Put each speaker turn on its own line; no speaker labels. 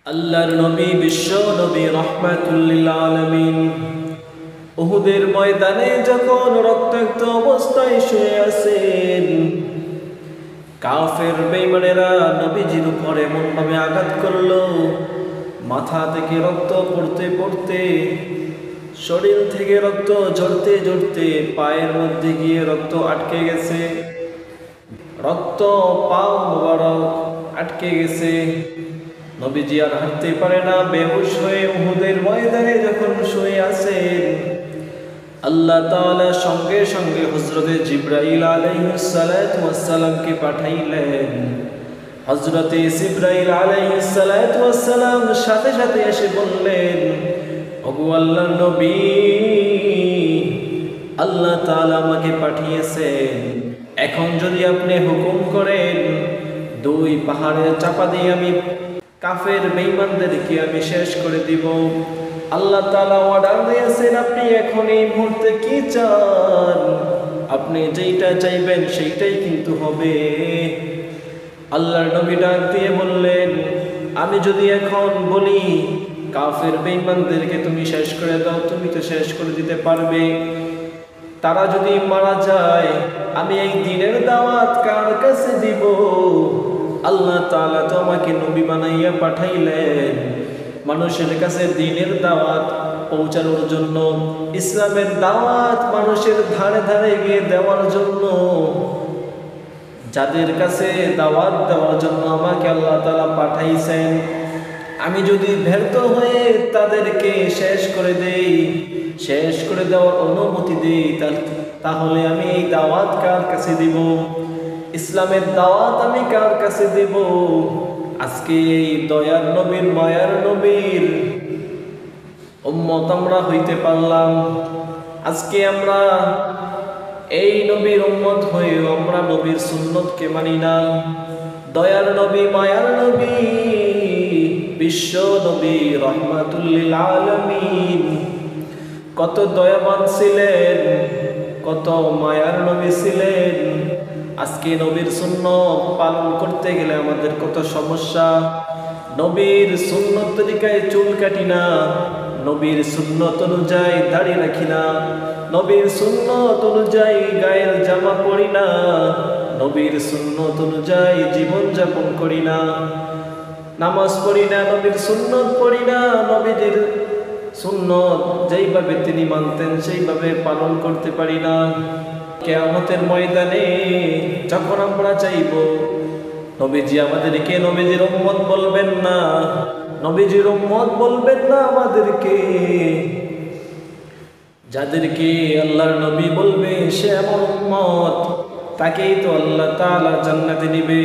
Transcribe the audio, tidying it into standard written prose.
আল্লাহর নবী বিশ্ব নবী রাহমাতুল লিল আলামিন উহুদের ময়দানে যখন রক্তাক্ত অবস্থায় শুয়ে আছেন, কাফের বেঈমানেরা নবীজির উপর এমন ভাবে আঘাত করলো, মাথা থেকে রক্ত পড়তে পড়তে, শরীর থেকে রক্ত ঝরতে ঝরতে পায়ের মধ্যে গিয়ে রক্ত আটকে গেছে, রক্ত পাও মোবারক আটকে গেছে। নবীজি আর হাঁটতে পারে না, বেহুশ হয়ে উহুদের ময়দানে যখন শুয়ে আছেন, আল্লাহ তাআলা সঙ্গে সঙ্গে হযরতে জিবরাইল আলাইহিস সালাতু ওয়াস সালামকে পাঠাইলেন। হযরতে জিবরাইল আলাইহিস সালাতু ওয়াস সালাম সাথে সাথে এসে বললেন, ওগো আল্লাহর নবী, আল্লাহ তাআলা আমাকে পাঠিয়েছেন, এখন যদি আপনি হুকুম করেন দুই পাহাড়ের চাপা দিয়ে আমি কাফের বেঈমানদেরকে আমি শেষ করে দিব। আল্লাহ তাআলা অর্ডার দিয়েছেন, আপনি এখন এই মুহূর্তে কি চান, আপনি যেইটা চাইবেন সেইটাই কিন্তু হবে। আল্লাহর নবী ডাক দিয়ে বললেন, আমি যদি এখন বলি কাফের বেঈমানদেরকে তুমি শেষ করে দাও, তুমি তো শেষ করে দিতে পারবে। তারা যদি মারা যায়, আমি এই দ্বীনের দাওয়াত কার কাছে দিব? আল্লাহ তাআলা তো আমাকে নবী বানাইয়া পাঠাইলেন মানুষের কাছে দ্বীনের দাওয়াত পৌঁছানোর জন্য, ইসলামের দাওয়াত মানুষের ধারে ধারে গিয়ে দেওয়ার জন্য। যাদের কাছে দাওয়াত দেওয়ার জন্য আমাকে আল্লাহ তাআলা পাঠাইছেন, আমি যদি ব্যর্থ হয়ে তাদেরকে শেষ করে দেই, শেষ করে দেওয়ার অনুমতি দেই, তাহলে আমি এই দাওয়াত কার কাছে দিব? ইসলামের দাওয়াত আমি কার কাছে দেব? আজকে এই দয়ার নবীর মায়ার নবীর উম্মত আমরা হইতে পারলাম। আজকে আমরা এই নবীর উম্মত হয়ে আমরা নবীর সুন্নতকে মানি না। দয়ার নবী মায়ার নবী বিশ্ব নবী রাহমাতুল লিল আলামিন কত দয়াবান ছিলেন, কত মায়ার নবী ছিলেন। আজকে নবীর সুন্নত পালন করতে গেলে আমাদের কত সমস্যা। নবীর সুন্নত তরিকায় চুল কাটি না, নবীর সুন্নত অনুযায়ী দাড়ি রাখি না, নবীর সুন্নত অনুযায়ী গায়ের জামা পরি না, নবীর সুন্নত অনুযায়ী জীবন যাপন করি না, নামাজ পড়ি না, নবীর সুন্নত পড়ি না, নবীজির সুন্নত যেইভাবে তিনি মানতেন সেইভাবে পালন করতে পারি না। কিয়ামতের ময়দানে যখন আমরা চাইব নবীজি আমাদেরকে নবীজির উম্মত বলবেন না, নবীজির উম্মত বলবেন না আমাদেরকে। যাদেরকে আল্লাহর নবী বলবে সে এমন উম্মত, তাকেই তো আল্লাহ তাআলা জান্নাতে নিবে।